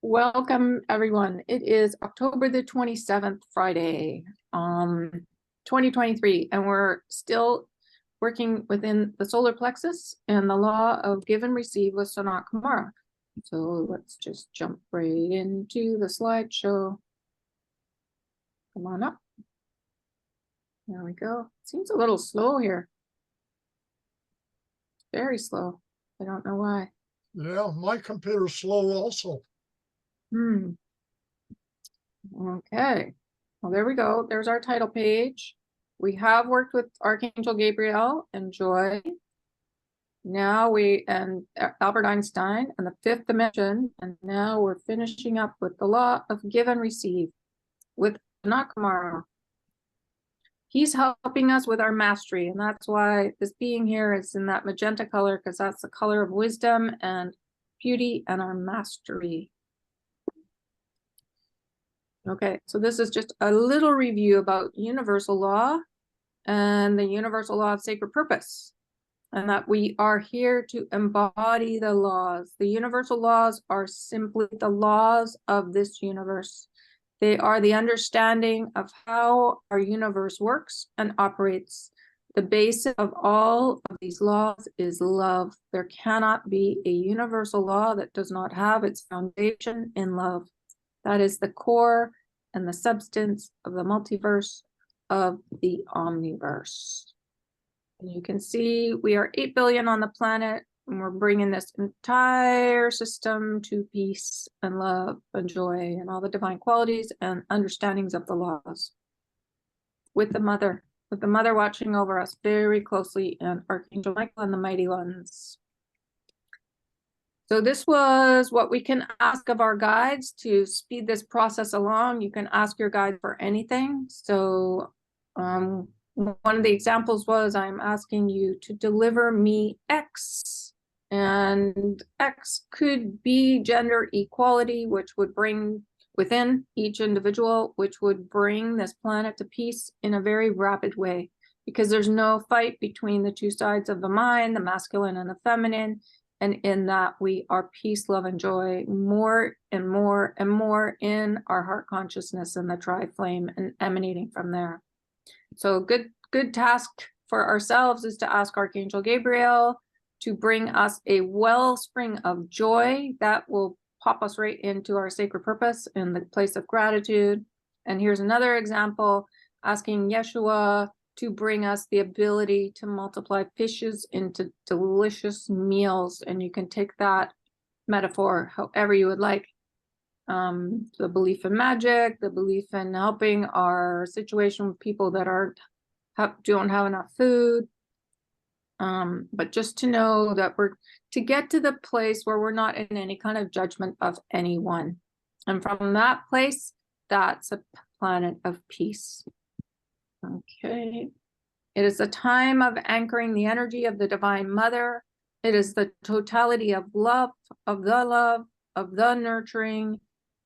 Welcome, everyone. It is October the 27th, Friday, 2023, and we're still working within the solar plexus and the law of give and receive with Sanat Kumara. So let's just jump right into the slideshow. Come on up. There we go. Seems a little slow here. Very slow. I don't know why. Yeah, my computer's slow also. Okay. Well, there we go. There's our title page. We have worked with Archangel Gabriel and Joy. Now and Albert Einstein and the fifth dimension. And now we're finishing up with the law of give and receive with Sanat Kumara. He's helping us with our mastery. And that's why this being here is in that magenta color, because that's the color of wisdom and beauty and our mastery. Okay, so this is just a little review about universal law and the universal law of sacred purpose, and that we are here to embody the laws. The universal laws are simply the laws of this universe. They are the understanding of how our universe works and operates. The basis of all of these laws is love. There cannot be a universal law that does not have its foundation in love. That is the core and the substance of the multiverse of the omniverse. And you can see we are 8 billion on the planet, and we're bringing this entire system to peace and love and joy and all the divine qualities and understandings of the laws. With the mother watching over us very closely, and Archangel Michael and the mighty ones. So this was what we can ask of our guides to speed this process along. You can ask your guide for anything. So one of the examples was, I'm asking you to deliver me X. And X could be gender equality, which would bring within each individual, which would bring this planet to peace in a very rapid way. Because there's no fight between the two sides of the mind, the masculine and the feminine. And in that we are peace, love, and joy more and more and more in our heart consciousness and the tri-flame and emanating from there. So good task for ourselves is to ask Archangel Gabriel to bring us a wellspring of joy that will pop us right into our sacred purpose in the place of gratitude. And here's another example, asking Yeshua to bring us the ability to multiply fishes into delicious meals. And you can take that metaphor however you would like. The belief in magic, the belief in helping our situation with people that don't have enough food. But just to know that to get to the place where we're not in any kind of judgment of anyone. And from that place, that's a planet of peace. Okay. It is a time of anchoring the energy of the Divine Mother. It is the totality of love, of the nurturing,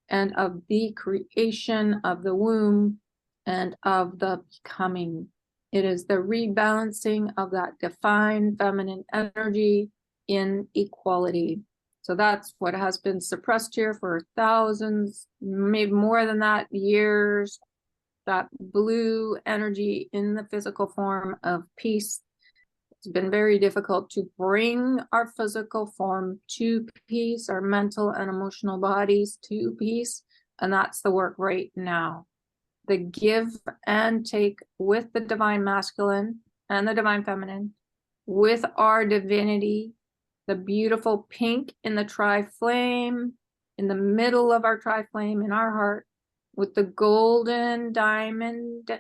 and of the creation of the womb and of the becoming. It is the rebalancing of that divine feminine energy in equality. So that's what has been suppressed here for thousands, maybe more than that, years. That blue energy in the physical form of peace. It's been very difficult to bring our physical form to peace, our mental and emotional bodies to peace. And that's the work right now. The give and take with the divine masculine and the divine feminine, with our divinity, the beautiful pink in the tri-flame, in the middle of our tri-flame in our heart, with the golden diamond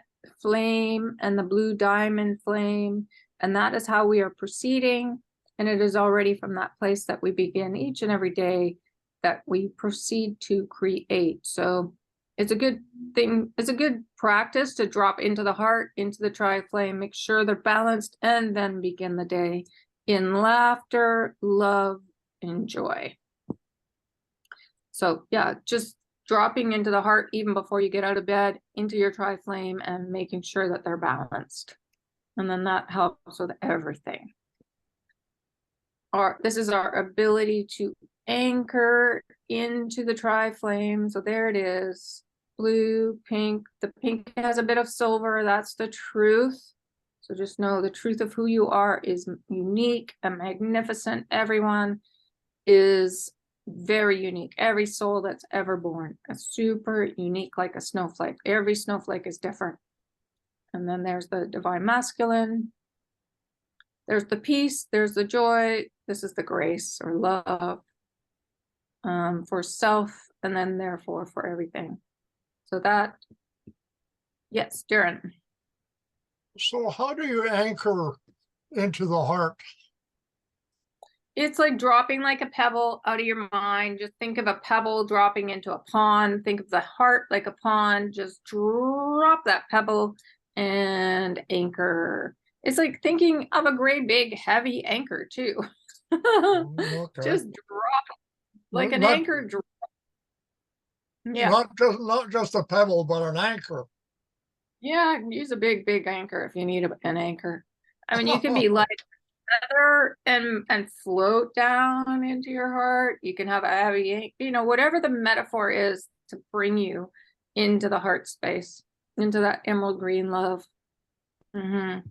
flame and the blue diamond flame. And that is how we are proceeding. And it is already from that place that we begin each and every day that we proceed to create. So it's a good thing. It's a good practice to drop into the heart, into the tri-flame, make sure they're balanced, and then begin the day in laughter, love, and joy. So yeah, just dropping into the heart even before you get out of bed, into your tri-flame, and making sure that they're balanced. And then that helps with everything. This is our ability to anchor into the tri-flame. So there it is, blue, pink. The pink has a bit of silver. That's the truth. So just know the truth of who you are is unique and magnificent. Everyone is very unique. Every soul that's ever born is super unique, like a snowflake. Every snowflake is different. And then there's the divine masculine. There's the peace. There's the joy. This is the grace or love for self, and then therefore for everything. So that, yes, Darren. So how do you anchor into the heart? It's like dropping like a pebble out of your mind. Just think of a pebble dropping into a pond. Think of the heart like a pond. Just drop that pebble and anchor. It's like thinking of a great big heavy anchor too. Okay. Just drop it like an Not- anchor. Yeah. Not just a pebble, but an anchor. Yeah, use a big anchor if you need an anchor. I mean, you can be like feather and float down into your heart. You can have a heavy, you know, whatever the metaphor is to bring you into the heart space, into that emerald green love. And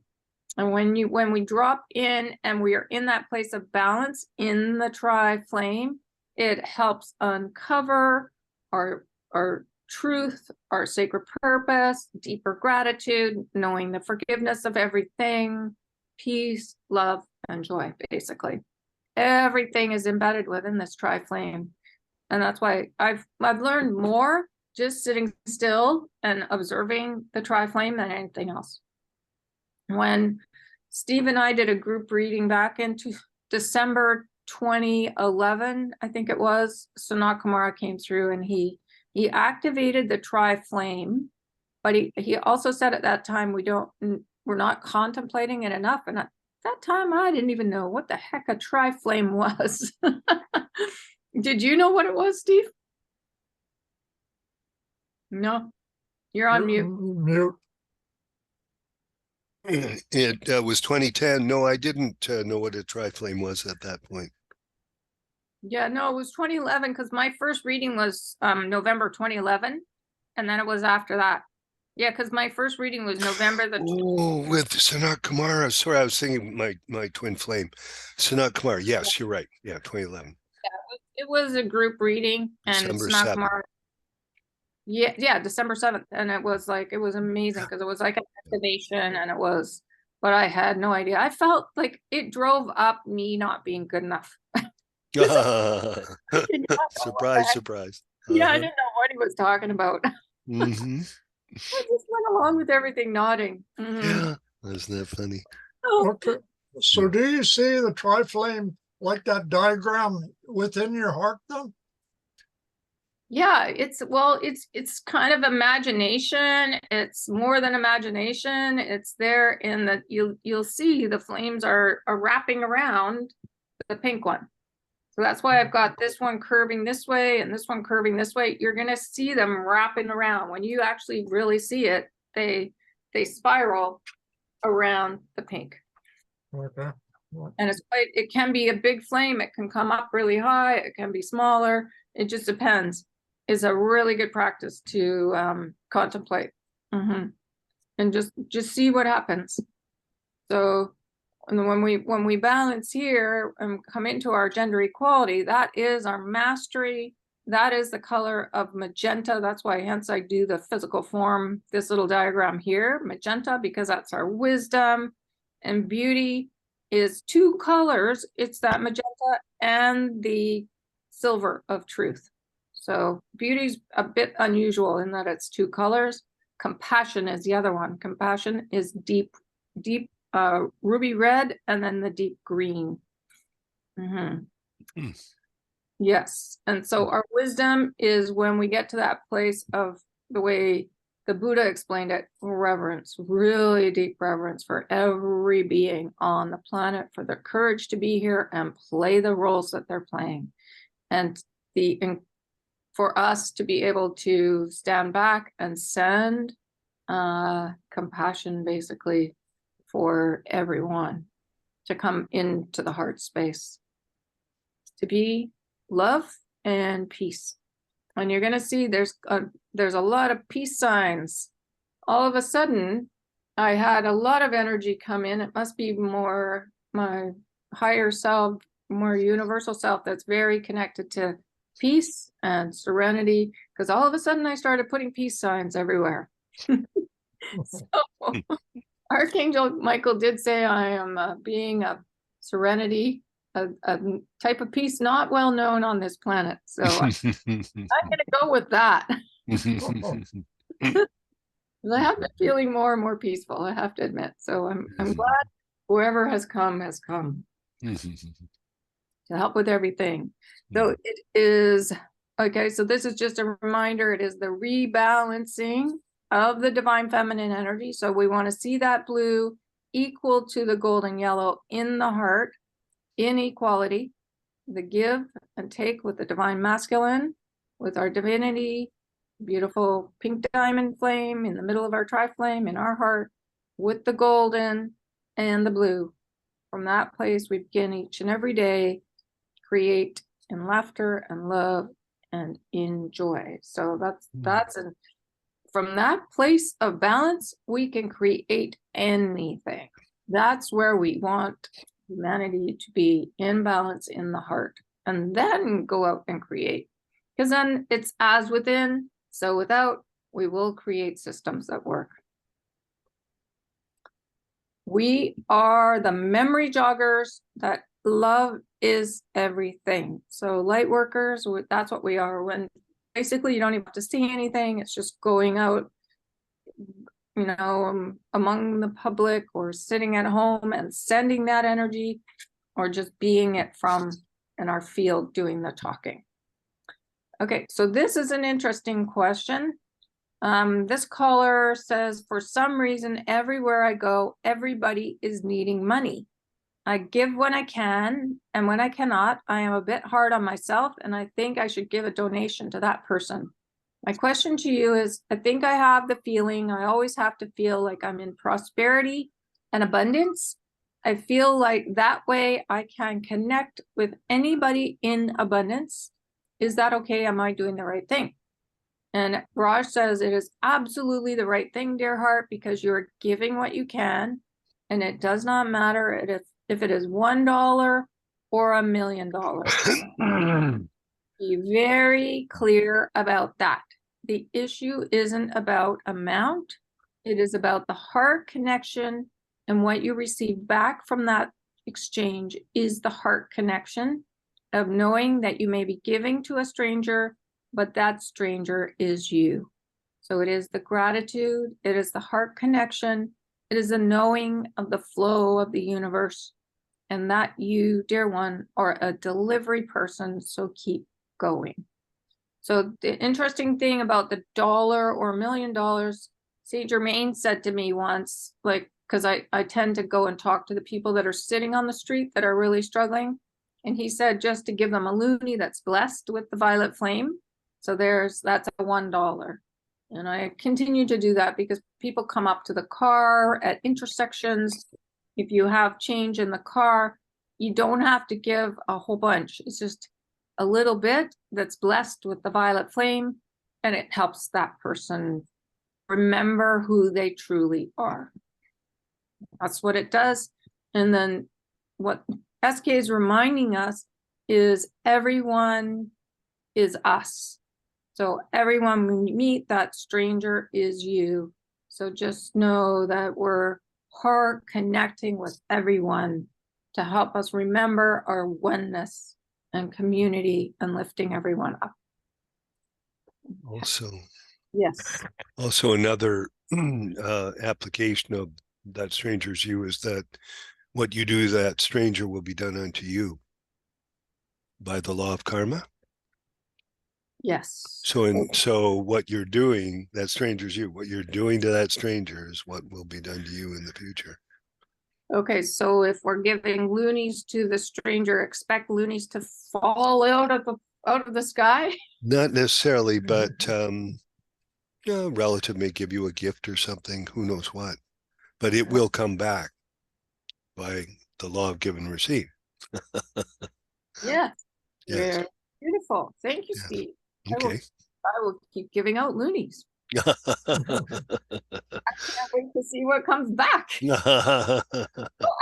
when we drop in and we are in that place of balance in the tri-flame, it helps uncover our truth, our sacred purpose, deeper gratitude, knowing the forgiveness of everything, peace, love, and joy. Basically everything is embedded within this tri-flame, and that's why I've learned more just sitting still and observing the tri-flame than anything else. When Steve and I did a group reading back into December 2011, I think it was, Sanat Kumara came through and he activated the tri-flame, but he also said at that time we're not contemplating it enough. And at that time I didn't even know what the heck a tri-flame was. Did you know what it was, Steve? No, you're on mute. Mute. It was 2010. No, I didn't know what a tri-flame was at that point. Yeah, no, it was 2011 because my first reading was November 2011, and then it was after that. Yeah, because my first reading was November the. Oh, with Sanat Kumara. Sorry, I was thinking my twin flame, Sanat Kumara. Yes, you're right. Yeah, 2011. Yeah, it was a group reading, and December Sanat 7th. Kumara. Yeah, December 7th, and it was amazing because it was like an activation, and it was, but I had no idea. I felt like it drove up me not being good enough. Surprise, surprise. Yeah, I didn't know what he was talking about. Mm-hmm. I just went along with everything, nodding. Yeah, isn't that funny? Oh, Okay. So do you see the tri-flame like that diagram within your heart then? yeah, it's kind of imagination. It's more than imagination. It's there in that you'll see the flames are wrapping around the pink one. So that's why I've got this one curving this way and this one curving this way. You're going to see them wrapping around. When you actually really see it, they spiral around the pink. Okay. And it can be a big flame. It can come up really high. It can be smaller. It just depends. It's a really good practice to contemplate and just see what happens. So, and when we balance here and come into our gender equality, that is our mastery. That is the color of magenta. That's why hence I do the physical form, this little diagram here, magenta, because that's our wisdom. And beauty is two colors. It's that magenta and the silver of truth. So beauty's a bit unusual in that it's two colors. Compassion is the other one. Compassion is deep ruby red, and then the deep green. Yes. And so our wisdom is when we get to that place of the way the Buddha explained it, reverence, really deep reverence for every being on the planet, for the courage to be here and play the roles that they're playing. And for us to be able to stand back and send compassion basically for everyone to come into the heart space, to be love and peace. And you're going to see there's a lot of peace signs. All of a sudden, I had a lot of energy come in. It must be more my higher self, more universal self that's very connected to peace and serenity, because all of a sudden I started putting peace signs everywhere. So Archangel Michael did say I am a being of serenity, a type of peace not well known on this planet. So I'm going to go with that. I have been feeling more and more peaceful, I have to admit. So I'm glad whoever has come to help with everything. So it is, okay, so this is just a reminder, it is the rebalancing of the divine feminine energy. So we want to see that blue equal to the golden yellow in the heart, in equality, the give and take with the divine masculine, with our divinity, beautiful pink diamond flame in the middle of our tri-flame in our heart, with the golden and the blue. From that place, we begin each and every day, create in laughter and love and in joy. So from that place of balance, we can create anything. That's where we want humanity to be, in balance in the heart, and then go out and create. Because then it's as within, so without, we will create systems that work. We are the memory joggers that love is everything. So light workers, that's what we are. When basically you don't even have to see anything, it's just going out, you know, among the public, or sitting at home and sending that energy, or just being it from in our field doing the talking. Okay, so this is an interesting question. This caller says, for some reason, everywhere I go, everybody is needing money. I give when I can, and when I cannot, I am a bit hard on myself, and I think I should give a donation to that person. My question to you is, I think I have the feeling, I always have to feel like I'm in prosperity and abundance. I feel like that way I can connect with anybody in abundance. Is that okay? Am I doing the right thing? And Raj says it is absolutely the right thing, dear heart, because you're giving what you can, and it does not matter if it is $1 or $1 million. Be very clear about that. The issue isn't about amount. It is about the heart connection, and what you receive back from that exchange is the heart connection of knowing that you may be giving to a stranger, but that stranger is you. So it is the gratitude, it is the heart connection, it is the knowing of the flow of the universe, and that you, dear one, are a delivery person, so keep going. So the interesting thing about the $1 or $1 million, Saint Germain said to me once, like, because I tend to go and talk to the people that are sitting on the street that are really struggling. And he said just to give them a loonie that's blessed with the violet flame. So that's a $1. And I continue to do that because people come up to the car at intersections. If you have change in the car, you don't have to give a whole bunch. It's just a little bit that's blessed with the violet flame, and it helps that person remember who they truly are. That's what it does. And then what SK is reminding us is everyone is us. So everyone we meet, that stranger is you. So just know that we're heart connecting with everyone to help us remember our oneness and community and lifting everyone up. Also another application of that stranger's you is that what you do to that stranger will be done unto you by the law of karma. Yes. So what you're doing, that stranger's you, what you're doing to that stranger is what will be done to you in the future. Okay, so if we're giving loonies to the stranger, expect loonies to fall out of the sky? Not necessarily, but a relative may give you a gift or something, who knows what, but it will come back by the law of give and receive. Yeah. Yes. Very Wonderful. Thank you, Yeah. Steve. Okay. I will keep giving out loonies. I can't wait to see what comes back. Oh,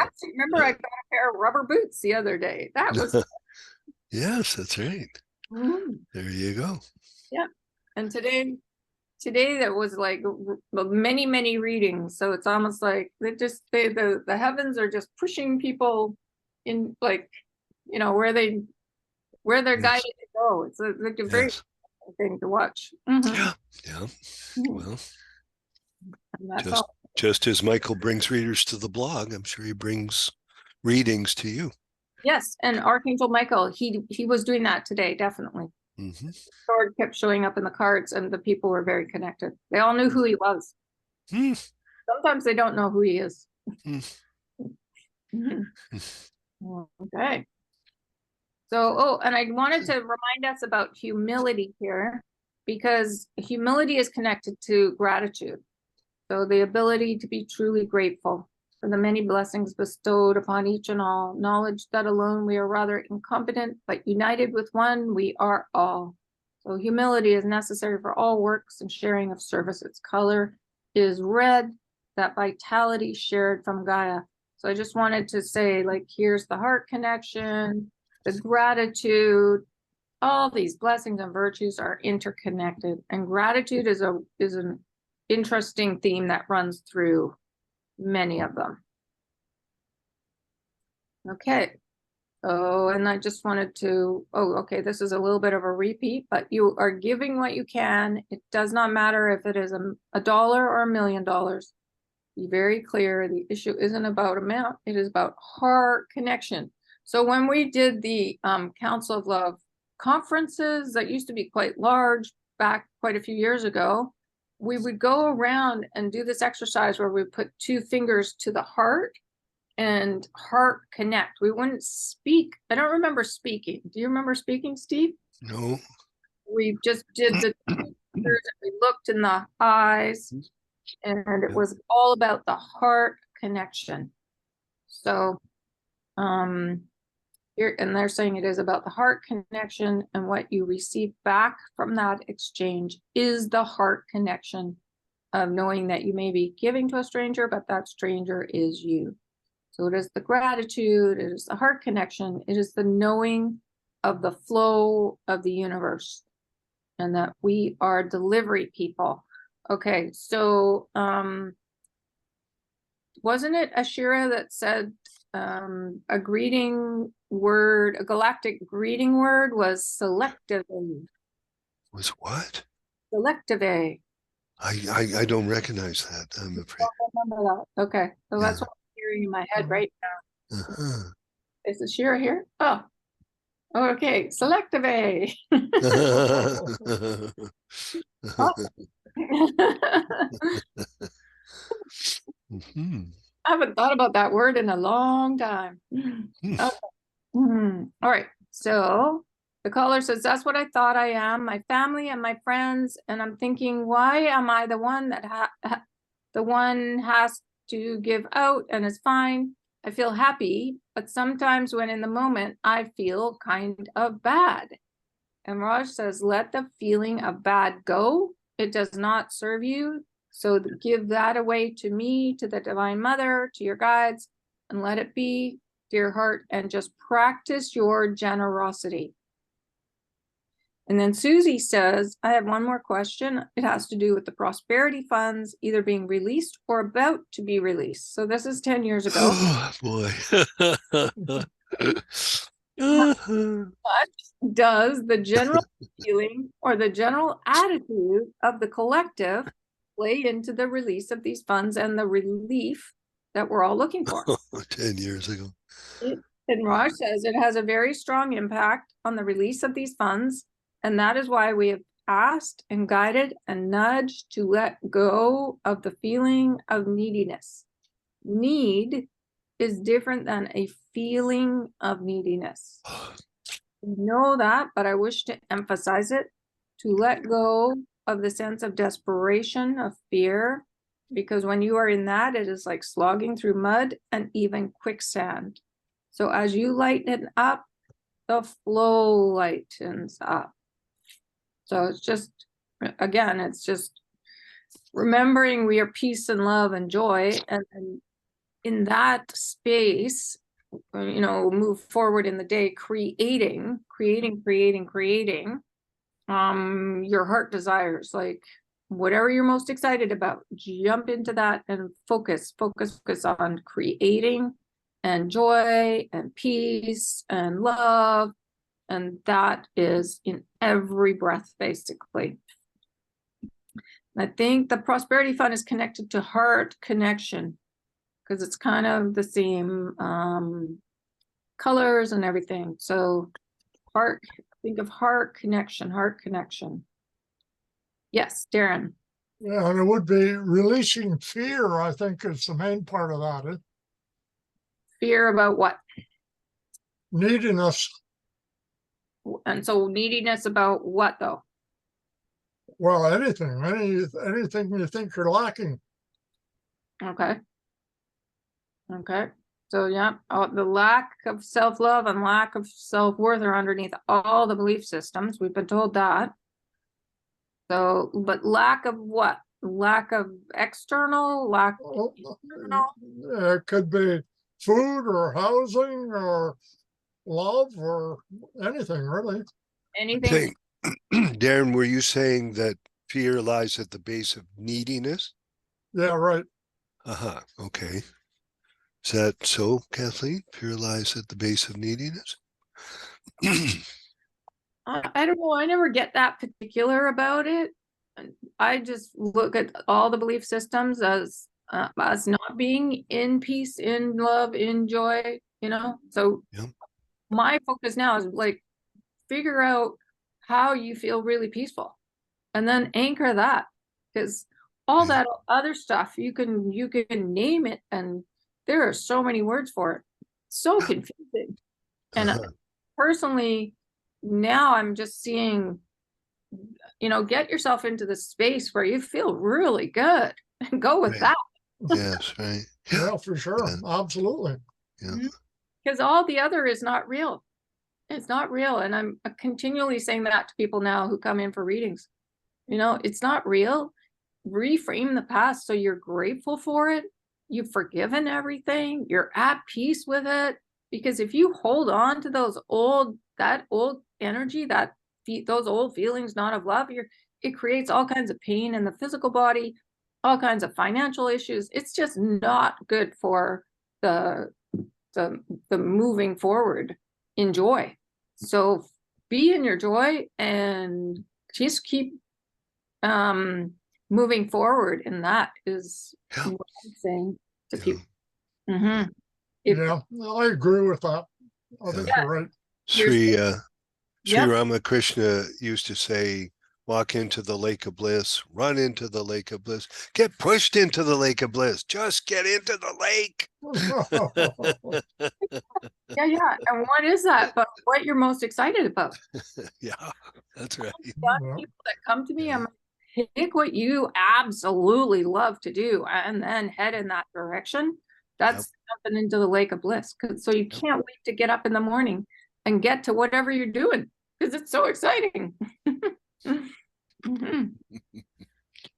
actually, remember I got a pair of rubber boots the other day. That was Yes, that's right. Mhm. There you go. Yeah. And today there was like many readings. So it's almost like the heavens are just pushing people in, like, you know, where they're Yes. guided to go. It's like a very Yes. thing to watch. Mhm. Yeah. Yeah. Mhm. Well, And that's just all. just as Michael brings readers to the blog, I'm sure he brings readings to you. Yes, and Archangel Michael, he was doing that today, definitely. Hmm. Sword kept showing up in the cards, and the people were very connected. They all knew who he was. Hmm. Sometimes they don't know who he is. Hmm. Mhm. Okay. So, oh, and I wanted to remind us about humility here, because humility is connected to gratitude. So the ability to be truly grateful for the many blessings bestowed upon each and all, knowledge that alone we are rather incompetent, but united with one, we are all. So humility is necessary for all works and sharing of service. Its color is red, that vitality shared from Gaia. So I just wanted to say, like, here's the heart connection, the gratitude, all these blessings and virtues are interconnected, and gratitude is an interesting theme that runs through many of them. Okay. Oh, and I just wanted to, okay, this is a little bit of a repeat, but you are giving what you can. It does not matter if it is a dollar or $1 million. Be very clear. The issue isn't about amount. It is about heart connection. So when we did the Council of Love conferences that used to be quite large back quite a few years ago, we would go around and do this exercise where we put 2 fingers to the heart and heart connect. We wouldn't speak. I don't remember speaking. Do you remember speaking, Steve? No. We just did the fingers and we looked in the eyes, and it was all about the heart connection. So here, and they're saying it is about the heart connection, and what you receive back from that exchange is the heart connection of knowing that you may be giving to a stranger, but that stranger is you. So it is the gratitude, it is the heart connection, it is the knowing of the flow of the universe, and that we are delivery people. Okay, so wasn't it Ashira that said a greeting word, a galactic greeting word was selective? Was what? Selective. I don't recognize that, I'm afraid. Remember that. Okay, so that's Yeah. what I'm hearing in my head right now. Uh-huh. Is Ashira here? Oh, okay, selective. Mhm. I haven't thought about that word in a long time. Okay. All right. So the caller says, that's what I thought I am, my family and my friends. And I'm thinking, why am I the one that the one has to give out and is fine? I feel happy, but sometimes when in the moment, I feel kind of bad. And Raj says, let the feeling of bad go. It does not serve you. So give that away to me, to the Divine Mother, to your guides, and let it be, dear heart, and just practice your generosity. And then Susie says, I have one more question. It has to do with the prosperity funds either being released or about to be released. So this is 10 years ago. Oh boy. What does the general feeling or the general attitude of the collective play into the release of these funds and the relief that we're all looking for? 10 years ago. And Raj says it has a very strong impact on the release of these funds, and that is why we have asked and guided and nudged to let go of the feeling of neediness. Need is different than a feeling of neediness. We know that, but I wish to emphasize it, to let go of the sense of desperation, of fear, because when you are in that, it is like slogging through mud and even quicksand. So as you lighten it up, the flow lightens up. So it's just, again, it's just remembering we are peace and love and joy. And in that space, move forward in the day, creating your heart desires, like whatever you're most excited about, jump into that and focus on creating and joy and peace and love. And that is in every breath, basically. I think the prosperity fund is connected to heart connection because it's kind of the same colors and everything. So heart, think of heart connection. Yes, Darren. Yeah, and it would be releasing fear, I think, is the main part of that. Fear about what? Neediness. And so neediness about what, though? Well, anything you think you're lacking. Okay. So yeah, the lack of self-love and lack of self-worth are underneath all the belief systems. We've been told that. So, but lack of what? Lack of external, It could be food or housing or love or anything, really. Anything. Darren, were you saying that fear lies at the base of neediness? Yeah, right. Okay. Is that so, Kathleen? Fear lies at the base of neediness? I don't know. I never get that particular about it. I just look at all the belief systems as us not being in peace, in love, in joy, So Yep. My focus now is like, figure out how you feel really peaceful and then anchor that, because all that other stuff you can name it, and there are so many words for it. So confusing. And personally, now I'm just seeing, get yourself into the space where you feel really good and go with that. Yes, right. Yeah, for sure. Absolutely. Yeah. Because all the other is not real. It's not real. And I'm continually saying that to people now who come in for readings. It's not real. Reframe the past so you're grateful for it. You've forgiven everything. You're at peace with it. Because if you hold on to that old energy, those old feelings not of love, it creates all kinds of pain in the physical body, all kinds of financial issues. It's just not good for the moving forward in joy. So be in your joy and just keep moving forward, and that is what I'm saying to people. Yeah, I agree with that. I think you're right. Sri Ramakrishna used to say, walk into the lake of bliss, run into the lake of bliss, get pushed into the lake of bliss, just get into the lake. Yeah. And what is that? But what you're most excited about? Yeah, that's right. People that come to me, I'm like, pick what you absolutely love to do and then head in that direction. That's jumping into the lake of bliss. So you can't wait to get up in the morning and get to whatever you're doing, because it's so exciting.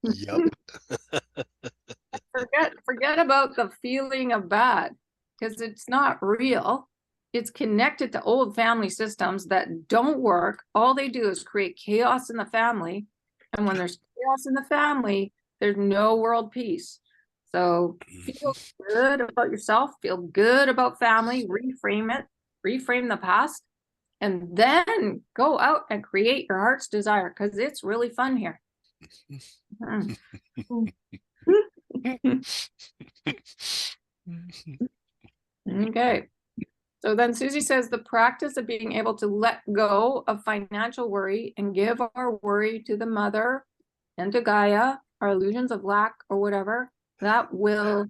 Yep. Forget about the feeling of bad, because it's not real. It's connected to old family systems that don't work. All they do is create chaos in the family. And when there's chaos in the family, there's no world peace. So feel good about yourself, feel good about family, reframe it, reframe the past, and then go out and create your heart's desire, because it's really fun here. Okay. So then Susie says the practice of being able to let go of financial worry and give our worry to the mother and to Gaia, our illusions of lack or whatever, that will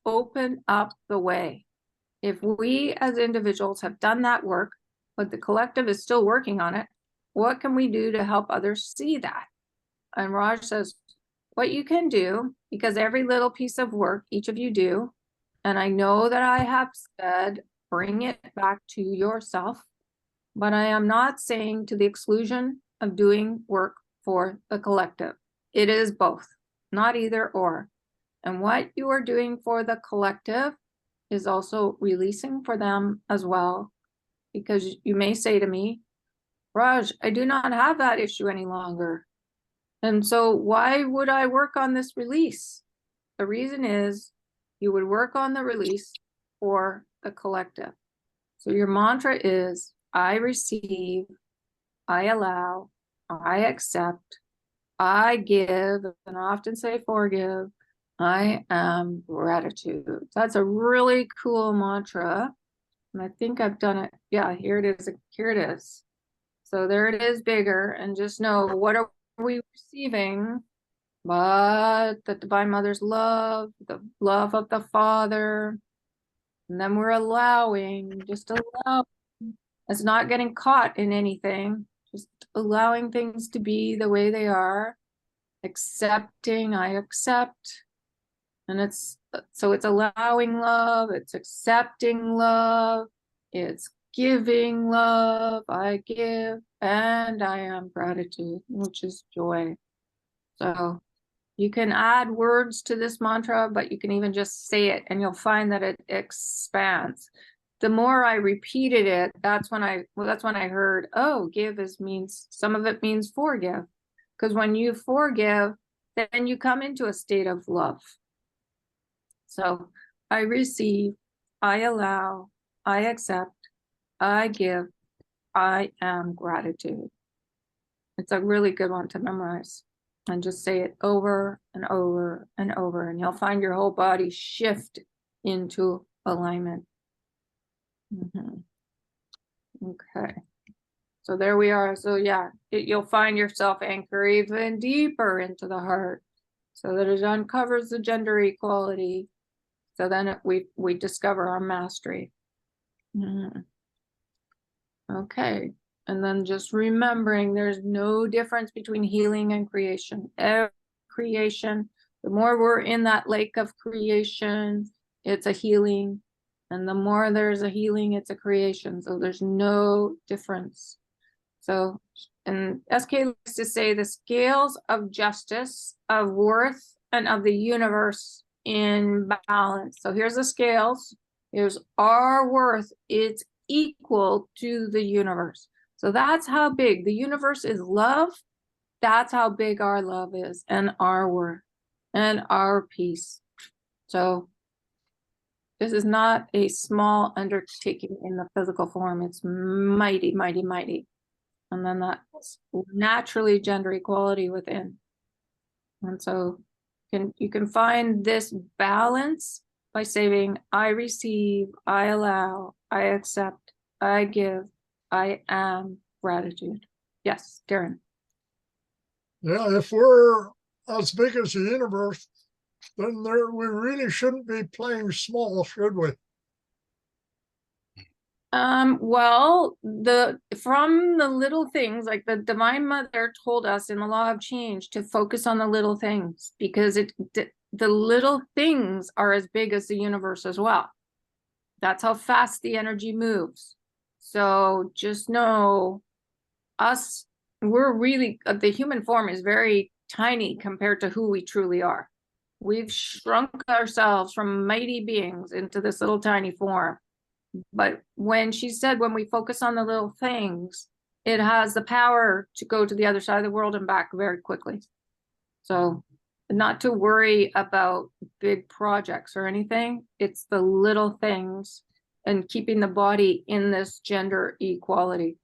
open up the way. If we as individuals have done that work, but the collective is still working on it, what can we do to help others see that? And Raj says, what you can do, because every little piece of work each of you do, and I know that I have said, bring it back to yourself. but I am not saying to the exclusion of doing work for the collective. It is both, not either or. And what you are doing for the collective is also releasing for them as well. Because you may say to me, Raj, I do not have that issue any longer. And so why would I work on this release? The reason is you would work on the release for the collective. So your mantra is, I receive, I allow, I accept, I give, and I often say forgive, I am gratitude. That's a really cool mantra. And I think I've done it. Yeah, here it is. Here it is. So there it is bigger. And just know, what are we receiving? But the Divine Mother's love, the love of the Father. And then we're allowing, just allow. It's not getting caught in anything. Just allowing things to be the way they are. Accepting, I accept. And it's allowing love, it's accepting love, it's giving love, I give, and I am gratitude, which is joy. So you can add words to this mantra, but you can even just say it and you'll find that it expands. The more I repeated it, that's when I heard, oh, give means, some of it means forgive. Because when you forgive, then you come into a state of love. So I receive, I allow, I accept, I give, I am gratitude. It's a really good one to memorize. And just say it over and over and over, and you'll find your whole body shift into alignment. Okay. So there we are. So yeah, you'll find yourself anchor even deeper into the heart so that it uncovers the gender equality. So then we discover our mastery. Okay. And then just remembering there's no difference between healing and creation. Every creation, the more we're in that lake of creation, it's a healing. And the more there's a healing, it's a creation. So there's no difference. So, and SK likes to say the scales of justice, of worth, and of the universe in balance. So here's the scales. Here's our worth. It's equal to the universe. So that's how big the universe is. Love. That's how big our love is, and our worth, and our peace. So this is not a small undertaking in the physical form. It's mighty, mighty, mighty. And then that's naturally gender equality within. And so you can find this balance by saying, I receive, I allow, I accept, I give, I am gratitude. Yes, Darren. Yeah, if we're as big as the universe, then we really shouldn't be playing small, should we? Well, from the little things, like the Divine Mother told us in the Law of Change to focus on the little things, because the little things are as big as the universe as well. That's how fast the energy moves. So just know we're really, the human form is very tiny compared to who we truly are. We've shrunk ourselves from mighty beings into this little tiny form. But when she said, when we focus on the little things, it has the power to go to the other side of the world and back very quickly. So not to worry about big projects or anything. It's the little things and keeping the body in this gender equality.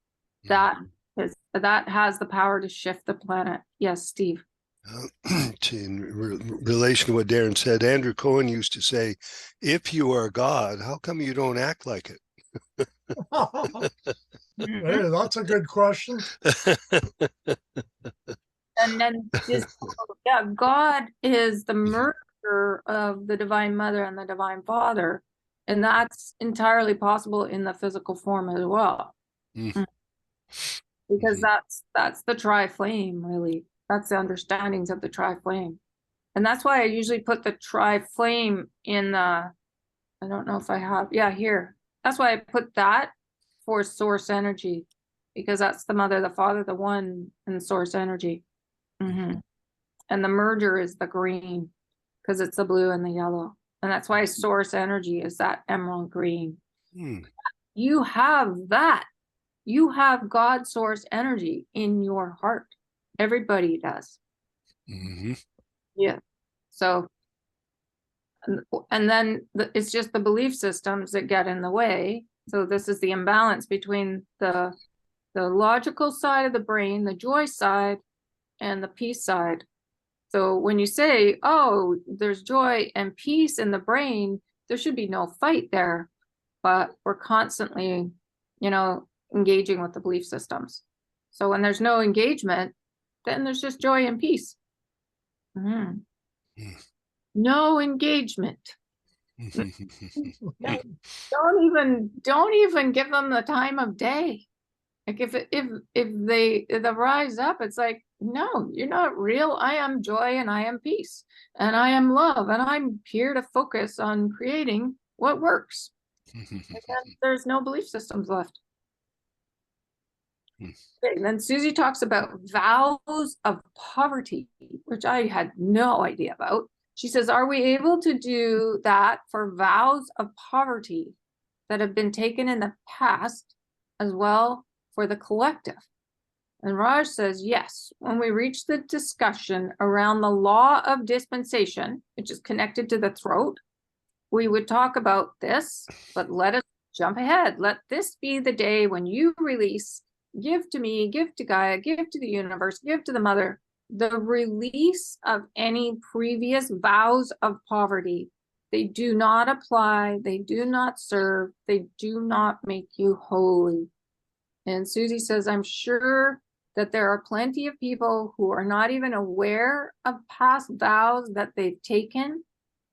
That has the power to shift the planet. Yes, Steve. In relation to what Darren said, Andrew Cohen used to say, if you are God, how come you don't act like it? Hey, that's a good question. And then God is the merger of the Divine Mother and the Divine Father. And that's entirely possible in the physical form as well. Because that's the tri-flame, really. That's the understandings of the tri-flame. And that's why I usually put the tri-flame in the, I don't know if I have, yeah, here. That's why I put that for source energy. because that's the mother, the father, the one, and source energy. And the merger is the green, because it's the blue and the yellow. And that's why source energy is that emerald green. You have that. You have God source energy in your heart. Everybody does. Yeah. So, and then it's just the belief systems that get in the way. So this is the imbalance between the logical side of the brain, the joy side, and the peace side. So when you say, oh, there's joy and peace in the brain, there should be no fight there. But we're constantly, engaging with the belief systems. So when there's no engagement, then there's just joy and peace. No engagement. Don't even give them the time of day. Like if they rise up, it's like, no, you're not real. I am joy and I am peace and I am love and I'm here to focus on creating what works. And then there's no belief systems left. Okay, and then Susie talks about vows of poverty, which I had no idea about. She says, are we able to do that for vows of poverty that have been taken in the past as well for the collective? And Raj says, yes, when we reach the discussion around the law of dispensation, which is connected to the throat, we would talk about this, but let us jump ahead. Let this be the day when you release, give to me, give to Gaia, give to the universe, give to the mother, the release of any previous vows of poverty. They do not apply, they do not serve, they do not make you holy. And Susie says, I'm sure that there are plenty of people who are not even aware of past vows that they've taken,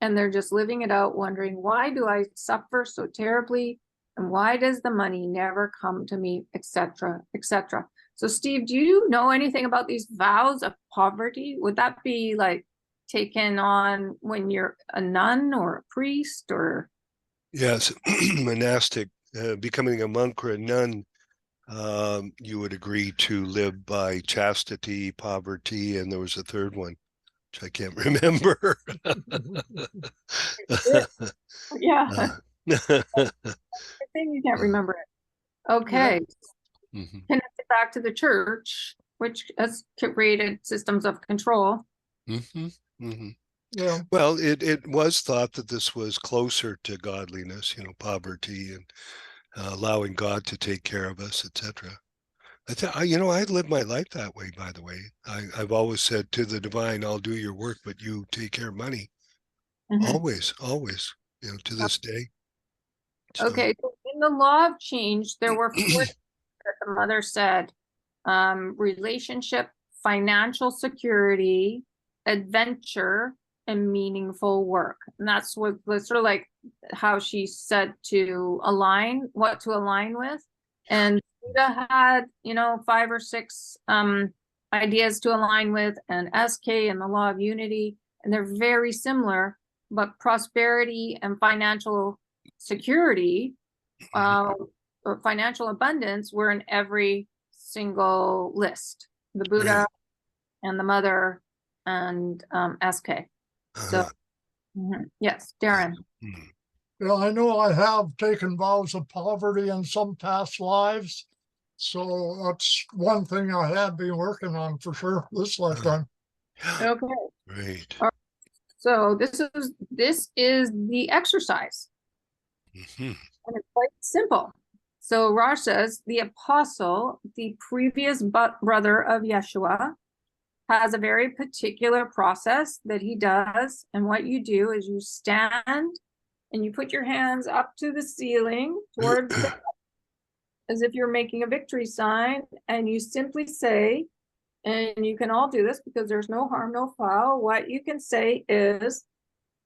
and they're just living it out, wondering, why do I suffer so terribly? And why does the money never come to me, etc., etc. So Steve, do you know anything about these vows of poverty? Would that be like taken on when you're a nun or a priest or? Yes, monastic, becoming a monk or a nun, you would agree to live by chastity, poverty, and there was a third one, which I can't remember. Yeah, I think you can't remember it. Okay, connect it back to the church, which has created systems of control. Yeah. Well, it was thought that this was closer to godliness, poverty and allowing God to take care of us, etc. I live my life that way, by the way. I've always said to the divine, I'll do your work, but you take care of money. Always, to this day. So. Okay, so in the law of change, there were 4 that the mother said: relationship, financial security, adventure, and meaningful work. And that's what sort of like how she said what to align with. And Buddha had, 5 or 6 ideas to align with, and SK and the law of unity, and they're very similar, but prosperity and financial security, or financial abundance were in every single list. The Buddha and the mother and SK. So yes, Darren. Yeah, I know I have taken vows of poverty in some past lives. So that's one thing I have been working on for sure this lifetime. Okay. Great. So this is the exercise. And it's quite simple. So Raj says the apostle, the previous brother of Yeshua, has a very particular process that he does. And what you do is you stand and you put your hands up to the ceiling towards as if you're making a victory sign, and you simply say, and you can all do this because there's no harm, no foul. What you can say is,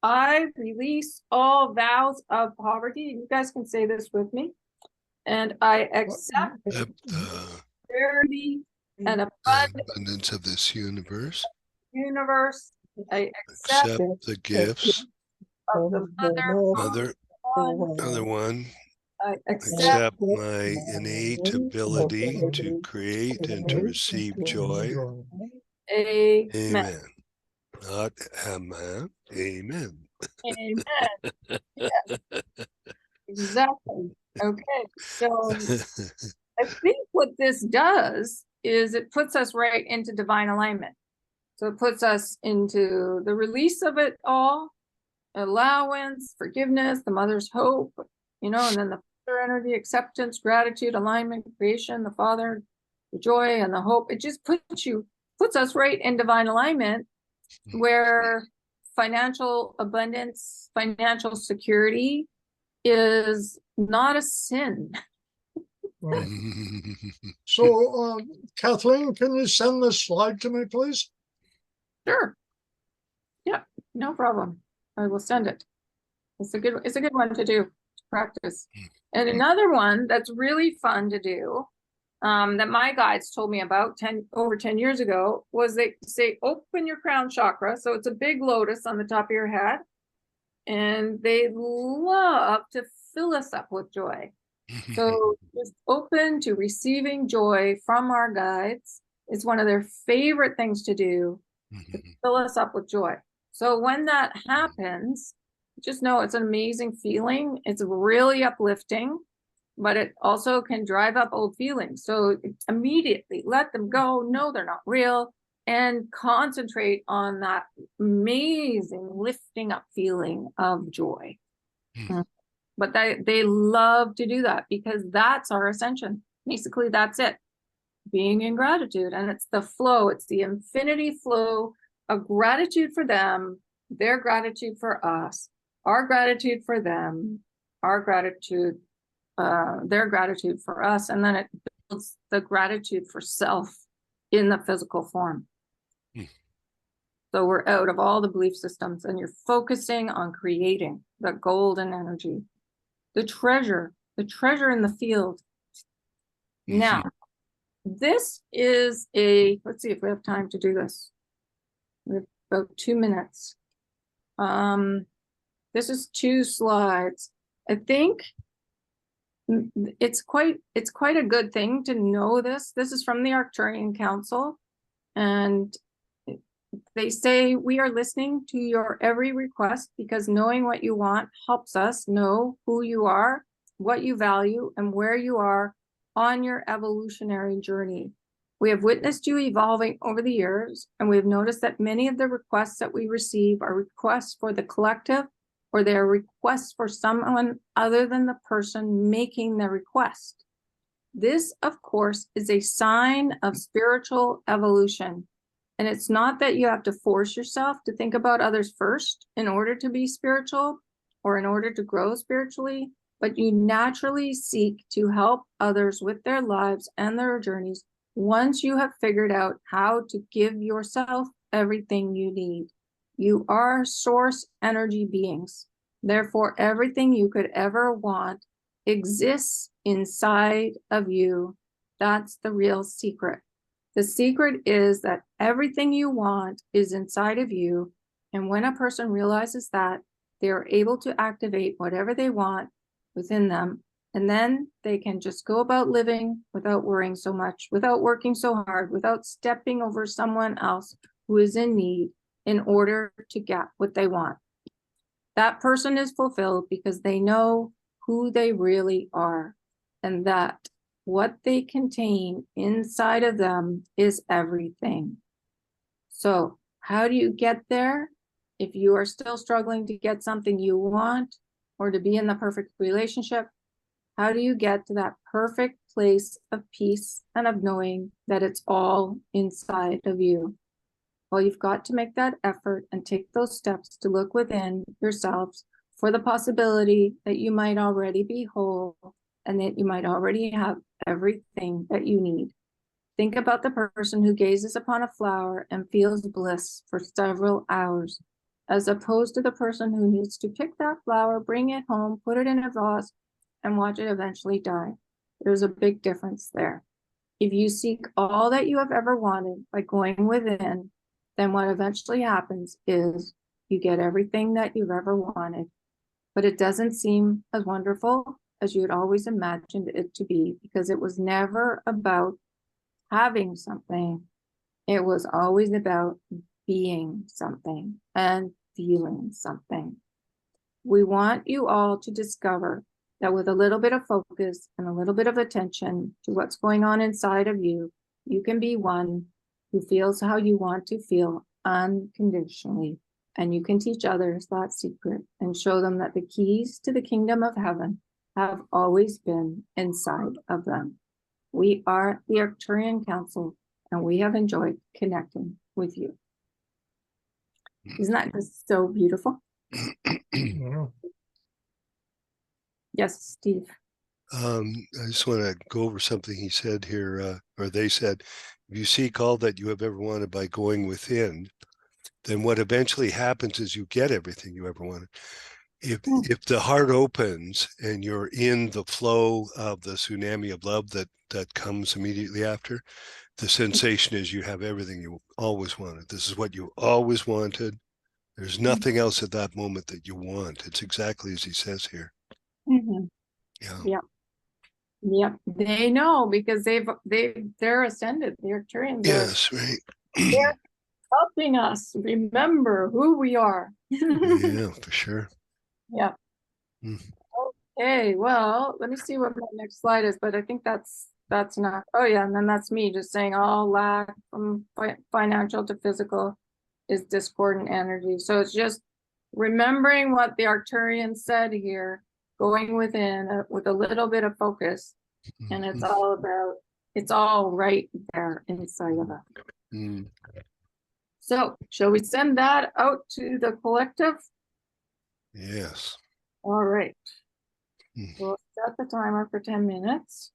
I release all vows of poverty. You guys can say this with me. And I accept prosperity and abundance of this universe. I accept the gifts of the mother, other one, I accept. accept my innate ability to create and to receive joy. Amen. Amen. Not amen. Amen. Amen. Yeah, exactly. Okay. So I think what this does is it puts us right into divine alignment. So it puts us into the release of it all, allowance, forgiveness, the mother's hope, and then the father energy, acceptance, gratitude, alignment, creation, the father, the joy and the hope. It just puts us right in divine alignment where financial abundance, financial security is not a sin. Right. So, Kathleen, can you send this slide to me, please? Sure. Yeah, no problem. I will send it. It's a good one to do, to practice. And another one that's really fun to do, that my guides told me about over 10 years ago, was they say, open your crown chakra. So it's a big lotus on the top of your head. And they love to fill us up with joy. So just open to receiving joy from our guides is one of their favorite things to do, to fill us up with joy. So when that happens, just know it's an amazing feeling. It's really uplifting, but it also can drive up old feelings. So immediately let them go. No, they're not real. And concentrate on that amazing lifting up feeling of joy. But they love to do that because that's our ascension. Basically, that's it. Being in gratitude. And it's the flow. It's the infinity flow of gratitude for them, their gratitude for us, our gratitude for them, our gratitude, their gratitude for us. And then it builds the gratitude for self in the physical form. So we're out of all the belief systems and you're focusing on creating the golden energy, the treasure in the field. Now, this is let's see if we have time to do this. We have about 2 minutes. This is 2 slides. I think it's quite a good thing to know this. This is from the Arcturian Council, and they say, we are listening to your every request because knowing what you want helps us know who you are, what you value, and where you are on your evolutionary journey. We have witnessed you evolving over the years, and we've noticed that many of the requests that we receive are requests for the collective, or they are requests for someone other than the person making the request. This, of course, is a sign of spiritual evolution. And it's not that you have to force yourself to think about others first in order to be spiritual or in order to grow spiritually, but you naturally seek to help others with their lives and their journeys once you have figured out how to give yourself everything you need. You are source energy beings. Therefore, everything you could ever want exists inside of you. That's the real secret. The secret is that everything you want is inside of you. And when a person realizes that, they are able to activate whatever they want within them. And then they can just go about living without worrying so much, without working so hard, without stepping over someone else who is in need in order to get what they want. That person is fulfilled because they know who they really are, and that what they contain inside of them is everything. So how do you get there? If you are still struggling to get something you want or to be in the perfect relationship, how do you get to that perfect place of peace and of knowing that it's all inside of you? Well, you've got to make that effort and take those steps to look within yourselves for the possibility that you might already be whole and that you might already have everything that you need. Think about the person who gazes upon a flower and feels bliss for several hours, as opposed to the person who needs to pick that flower, bring it home, put it in a vase, and watch it eventually die. There's a big difference there. If you seek all that you have ever wanted by going within, then what eventually happens is you get everything that you've ever wanted. But it doesn't seem as wonderful as you had always imagined it to be, because it was never about having something. It was always about being something and feeling something. We want you all to discover that with a little bit of focus and a little bit of attention to what's going on inside of you, you can be one who feels how you want to feel unconditionally. And you can teach others that secret and show them that the keys to the kingdom of heaven have always been inside of them. We are the Arcturian Council, and we have enjoyed connecting with you. Isn't that just so beautiful? Yeah. Yes, Steve. I just want to go over something he said here, or they said, if you seek all that you have ever wanted by going within, then what eventually happens is you get everything you ever wanted. If the heart opens and you're in the flow of the tsunami of love that comes immediately after, the sensation is you have everything you always wanted. This is what you always wanted. There's nothing else at that moment that you want. It's exactly as he says here. Mm-hmm. Yeah. Yep. They know because they're ascended. The Arcturians Yes, right. they're helping us remember who we are. Yeah, for sure. Yeah. Mm. Okay, well, let me see what my next slide is, but I think that's enough. Oh yeah, and then that's me just saying all lack from financial to physical is discordant energy. So it's just remembering what the Arcturians said here, going within with a little bit of focus, and it's all about, it's all right there inside of us. Mm. So shall we send that out to the collective? Yes. All right. Mm. We'll set the timer for 10 minutes.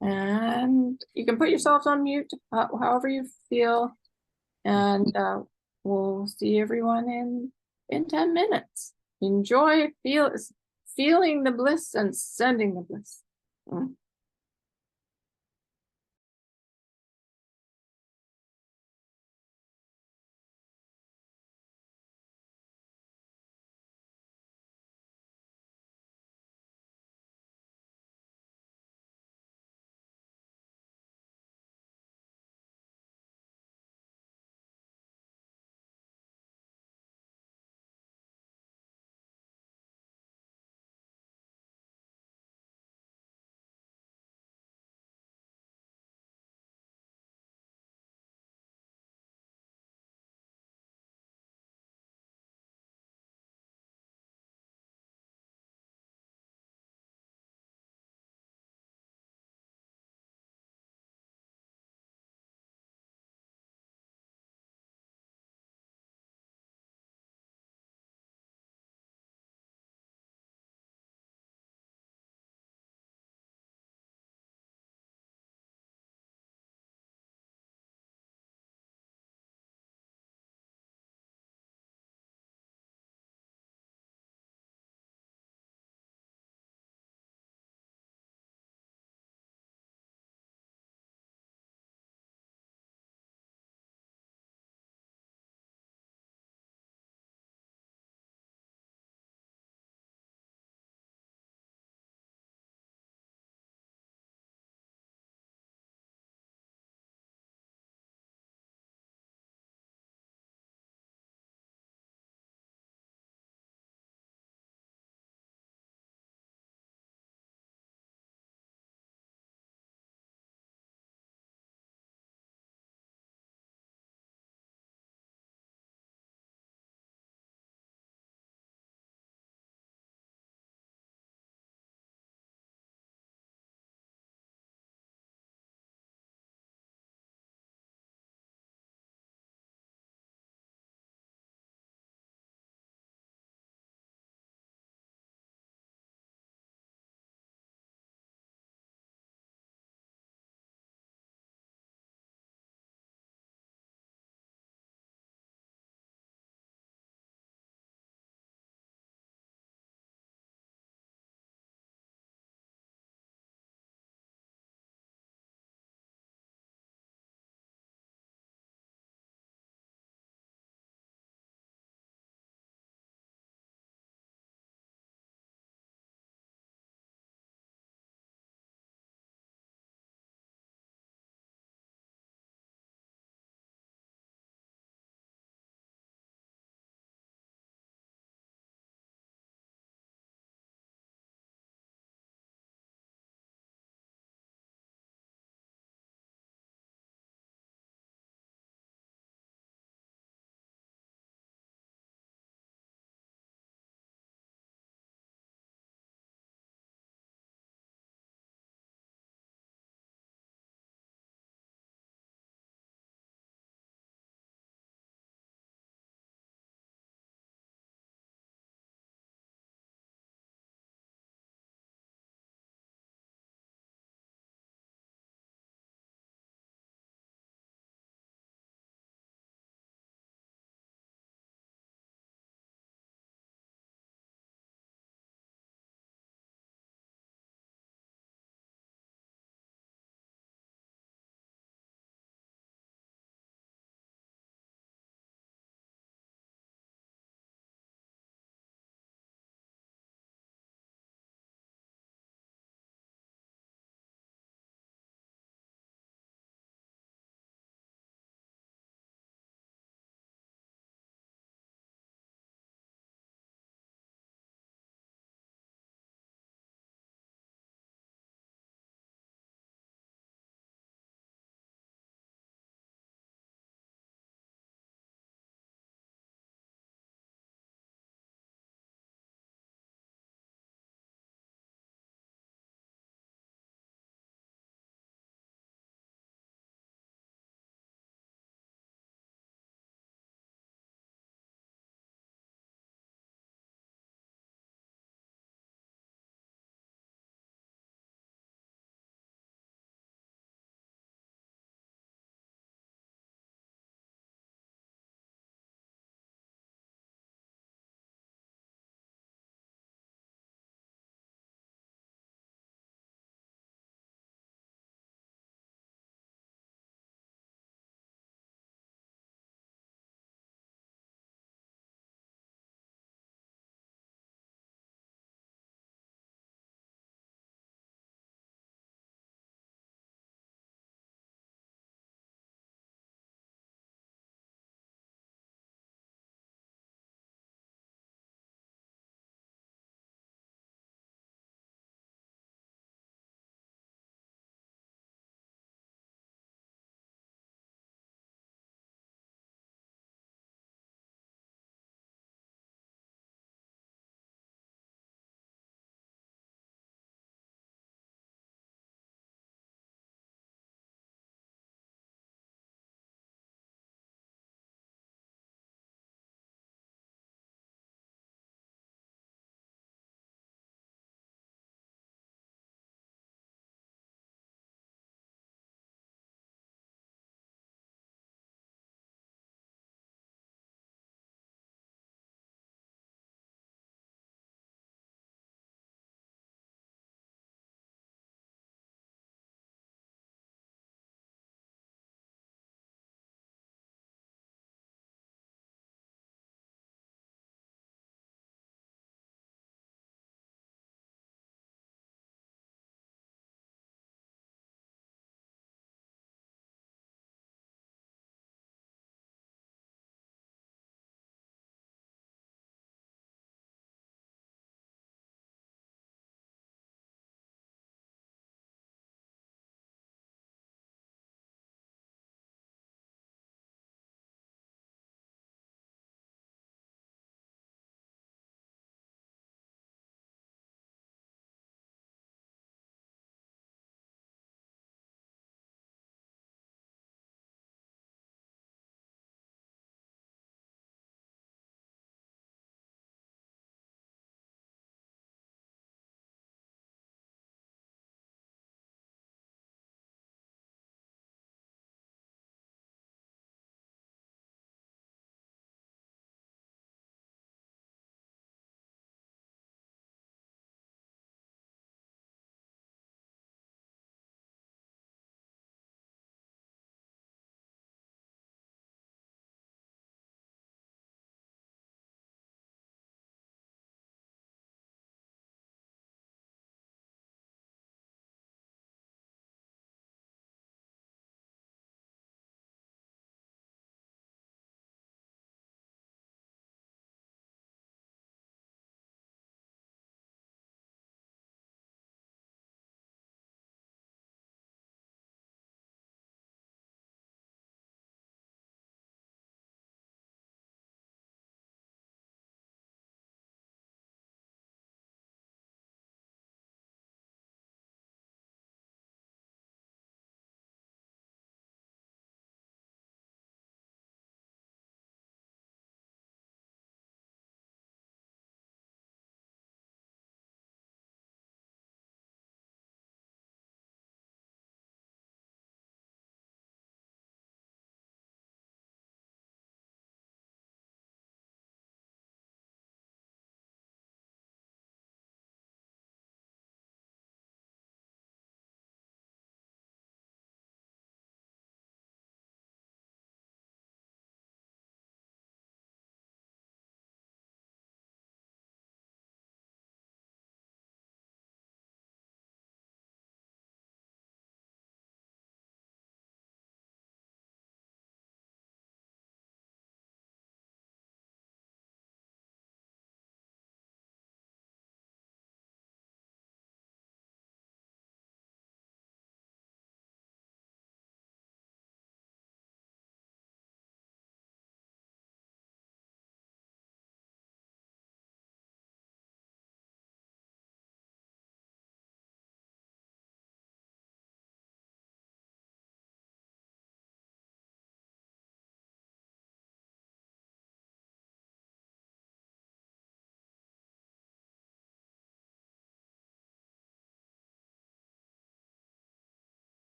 And you can put yourselves on mute however you feel. And we'll see everyone in 10 minutes. Enjoy feeling the bliss and sending the bliss. Mm.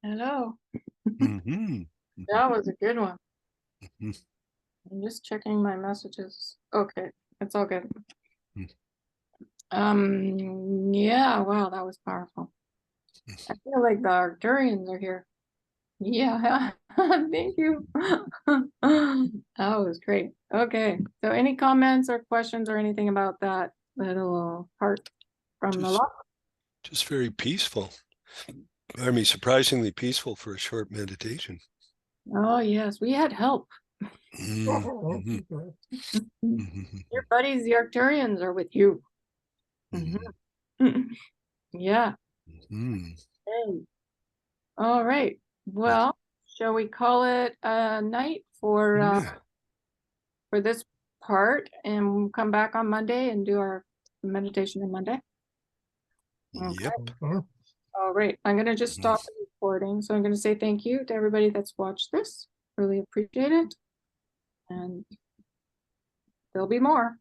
Hello. Mm-hmm. That was a good one. Mhm. I'm just checking my messages. Okay, it's all good. Mm. Yeah, wow, that was powerful. I feel like the Arcturians are here. Yeah, thank you. That was great. Okay, so any comments or questions or anything about that little part from the Just, law? just very peaceful. I mean, surprisingly peaceful for a short meditation. Oh, yes, we had help. Oh, Mhm. okay. Mhm. Your buddies, the Arcturians, are with you. Mhm. Yeah. Mhm. Okay. All right. Well, shall we call it a night Yeah. for this part and we'll come back on Monday and do our meditation on Monday? Okay. Yep. Okay. All right. I'm gonna just stop the recording. So I'm gonna say thank you to everybody that's watched this. Really appreciate it. And there'll be more.